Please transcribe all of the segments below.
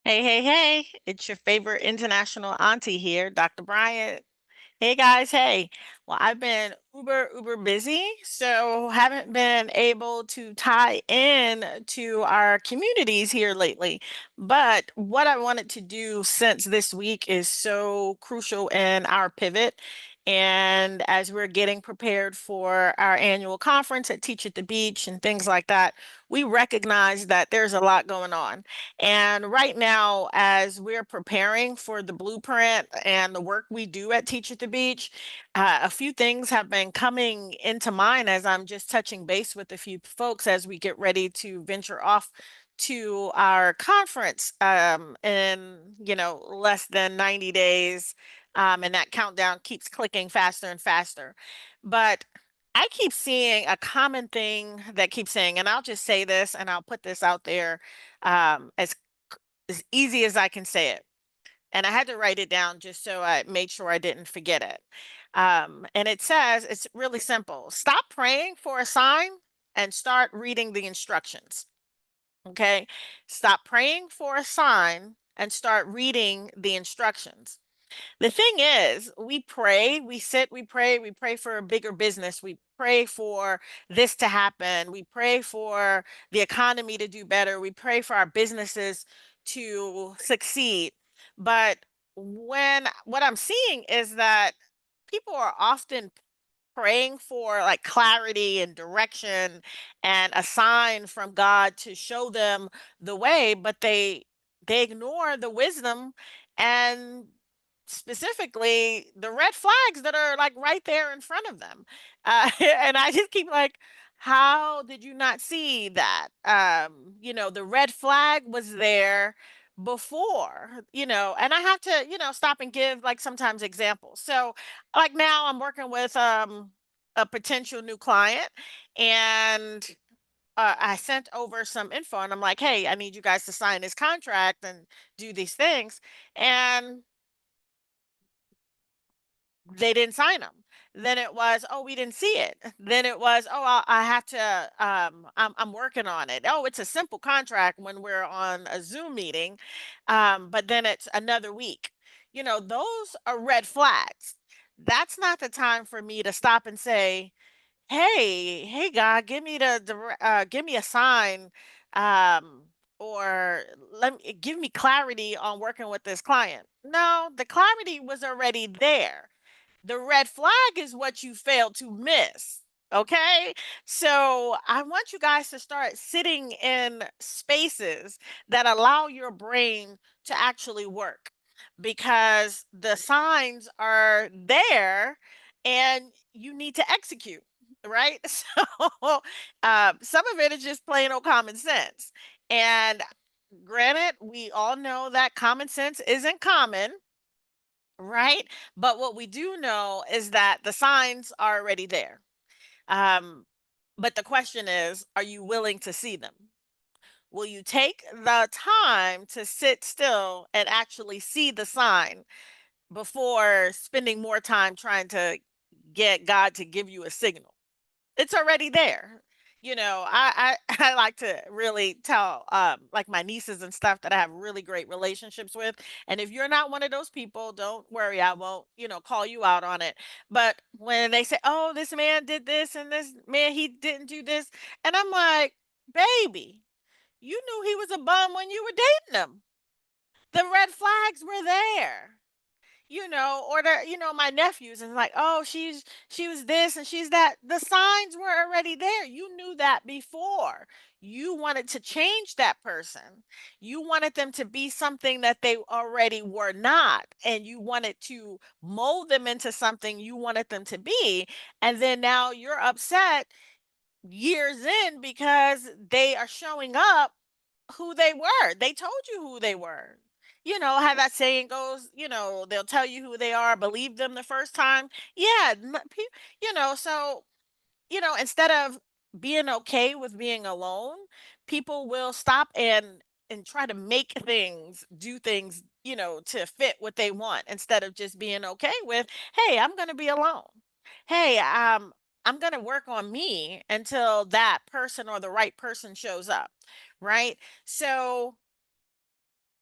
Hey, hey, hey, it's your favorite international auntie here, Dr. Bryant. Hey guys, hey. Well, I've been uber busy, so haven't been able to tie in to our communities here lately. But what I wanted to do since this week is so crucial in our pivot, and as we're getting prepared for our annual conference at Teach at the Beach and things like that, we recognize that there's a lot going on. And right now, as we're preparing for the blueprint and the work we do at Teach at the Beach, a few things have been coming into mind as I'm just touching base with a few folks as we get ready to venture off to our conference in less than 90 days. And that countdown keeps clicking faster and faster. But I keep seeing a common thing that keeps saying, and I'll just say this and I'll put this out there as easy as I can say it. And I had to write it down just so I made sure I didn't forget it. And it says, it's really simple. Stop praying for a sign and start reading the instructions. Okay. Stop praying for a sign and start reading the instructions. The thing is, we pray, we sit, we pray for a bigger business, we pray for this to happen, we pray for the economy to do better, we pray for our businesses to succeed. But when what I'm seeing is that people are often praying for like clarity and direction and a sign from God to show them the way, but they ignore the wisdom and specifically the red flags that are like right there in front of them. And I just keep like, how did you not see that? The red flag was there before, and I have to, stop and give like sometimes examples. So like now I'm working with a potential new client, and I sent over some info and I'm like, hey, I need you guys to sign this contract and do these things. And they didn't sign them. Then it was, oh, we didn't see it. Then it was, oh, I have to, I'm working on it. Oh, it's a simple contract when we're on a Zoom meeting. But then it's another week. Those are red flags. That's not the time for me to stop and say, hey God, give me give me a sign, um or give me clarity on working with this client. No, the clarity was already there. The red flag is what you failed to miss. Okay. So I want you guys to start sitting in spaces that allow your brain to actually work, because the signs are there and you need to execute. Right. So some of it is just plain old common sense. And granted, we all know that common sense isn't common, right? But what we do know is that the signs are already there. Um, but the question is, are you willing to see them? Will you take the time to sit still and actually see the sign before spending more time trying to get God to give you a signal? It's already there. I like to really tell like my nieces and stuff that I have really great relationships with. And if you're not one of those people, don't worry, I won't, call you out on it. But when they say, "Oh, this man did this and this man he didn't do this." And I'm like, "Baby, you knew he was a bum when you were dating him. The red flags were there." Or my nephews and like, oh, she was this and she's that. The signs were already there. You knew that before. You wanted to change that person. You wanted them to be something that they already were not. And you wanted to mold them into something you wanted them to be. And then now you're upset years in because they are showing up who they were. They told you who they were. How that saying goes, they'll tell you who they are, believe them the first time. Yeah, so, instead of being okay with being alone, people will stop and try to make things, do things, to fit what they want instead of just being okay with, hey, I'm going to be alone. Hey, I'm going to work on me until that person or the right person shows up, right? So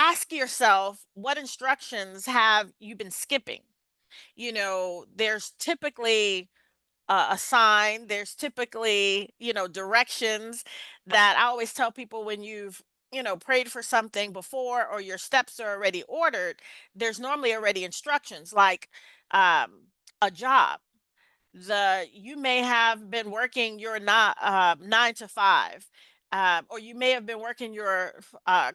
ask yourself, what instructions have you been skipping? There's typically a sign, there's typically, directions that I always tell people when you've, prayed for something before or your steps are already ordered, there's normally already instructions like um, a job. You may have been working your not 9 to 5, or you may have been working your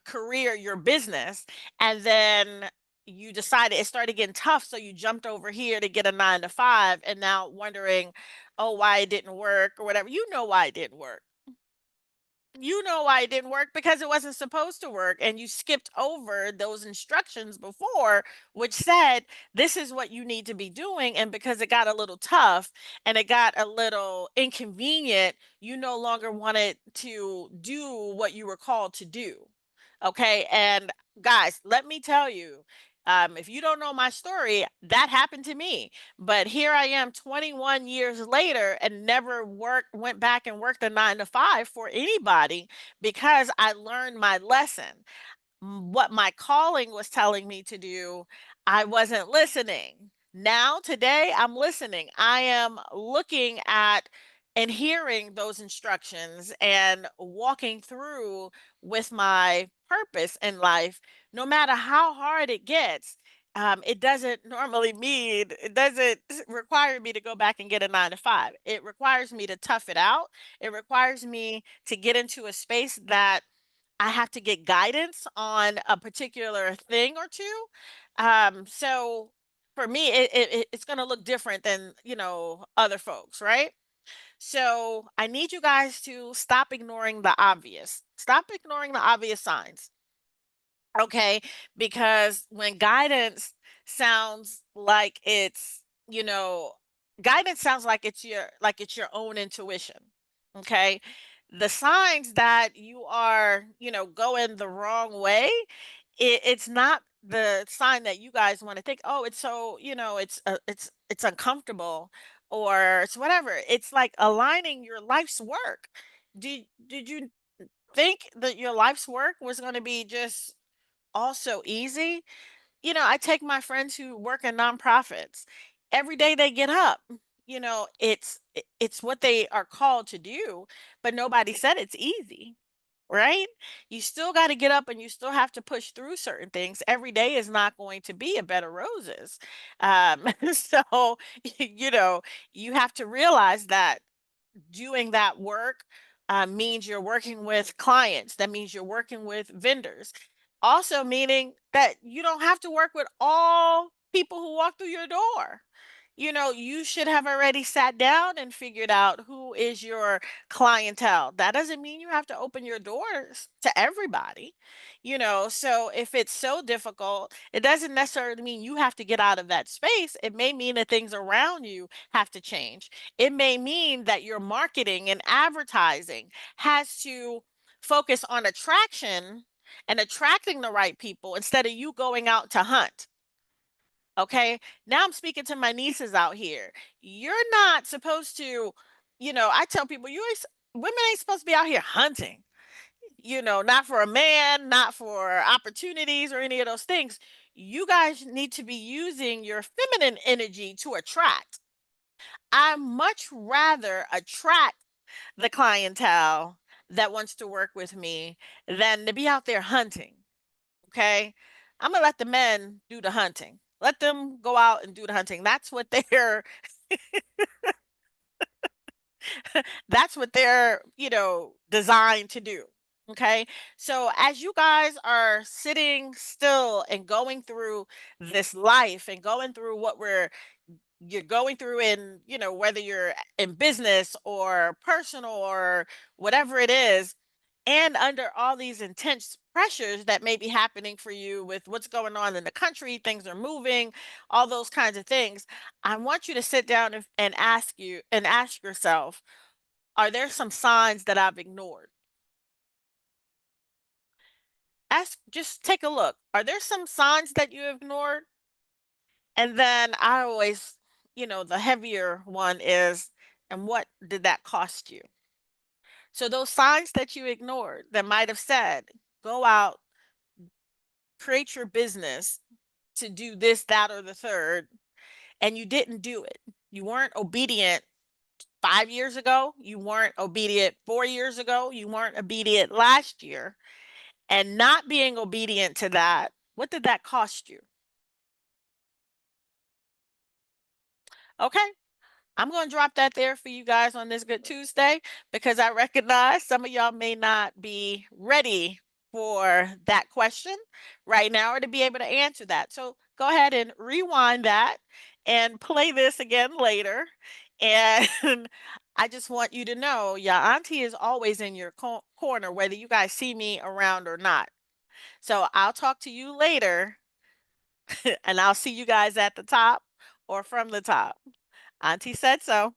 career, your business, and then you decided it started getting tough, so you jumped over here to get a 9 to 5, and now wondering, oh, why it didn't work or whatever. You know why it didn't work. You know why it didn't work, because it wasn't supposed to work, and you skipped over those instructions before, which said this is what you need to be doing, and because it got a little tough and it got a little inconvenient, you no longer wanted to do what you were called to do. Okay, and guys, let me tell you, if you don't know my story, that happened to me. But here I am 21 years later and never went back and worked a 9 to 5 for anybody, because I learned my lesson. What my calling was telling me to do, I wasn't listening. Now, today, I'm listening. I am looking at and hearing those instructions and walking through with my purpose in life, no matter how hard it gets. It doesn't normally mean, it doesn't require me to go back and get a 9 to 5. It requires me to tough it out. It requires me to get into a space that I have to get guidance on a particular thing or two. So for me, it's going to look different than, other folks, right? So I need you guys to stop ignoring the obvious. Stop ignoring the obvious signs. Okay, because when sounds like it's, you know, guidance sounds like it's your own intuition. Okay? The signs that you are, going the wrong way, it's not the sign that you guys want to think, "Oh, it's so, it's uncomfortable," or it's whatever. It's like aligning your life's work. Did you think that your life's work was going to be just also easy? I take my friends who work in nonprofits. Every day they get up. It's what they are called to do, but nobody said it's easy, right? You still got to get up and you still have to push through certain things. Every day is not going to be a bed of roses. So, you know, you have to realize that doing that work means you're working with clients. That means you're working with vendors. Also, meaning that you don't have to work with all people who walk through your door. You should have already sat down and figured out who is your clientele. That doesn't mean you have to open your doors to everybody. So if it's so difficult, it doesn't necessarily mean you have to get out of that space. It may mean that things around you have to change. It may mean that your marketing and advertising has to focus on attraction and attracting the right people instead of you going out to hunt. Okay. Now I'm speaking to my nieces out here. You're not supposed to, I tell people, women ain't supposed to be out here hunting, not for a man, not for opportunities or any of those things. You guys need to be using your feminine energy to attract. I much rather attract the clientele that wants to work with me than to be out there hunting. Okay. I'm gonna let the men do the hunting. Let them go out and do the hunting. That's what they're, designed to do. Okay. So as you guys are sitting still and going through this life and going through what you're going through in, whether you're in business or personal or whatever it is, and under all these intense pressures that may be happening for you with what's going on in the country, things are moving, all those kinds of things. I want you to sit down and ask yourself, are there some signs that I've ignored? Just take a look. Are there some signs that you ignored? And then I always, the heavier one is, and what did that cost you? So those signs that you ignored that might have said, go out, create your business to do this, that, or the third, and you didn't do it. You weren't obedient 5 years ago. You weren't obedient 4 years ago. You weren't obedient last year. And not being obedient to that, what did that cost you? Okay. I'm going to drop that there for you guys on this Good Tuesday because I recognize some of y'all may not be ready for that question right now or to be able to answer that. So go ahead and rewind that and play this again later. And I just want you to know your auntie is always in your corner, whether you guys see me around or not. So I'll talk to you later and I'll see you guys at the top or from the top. Auntie said so.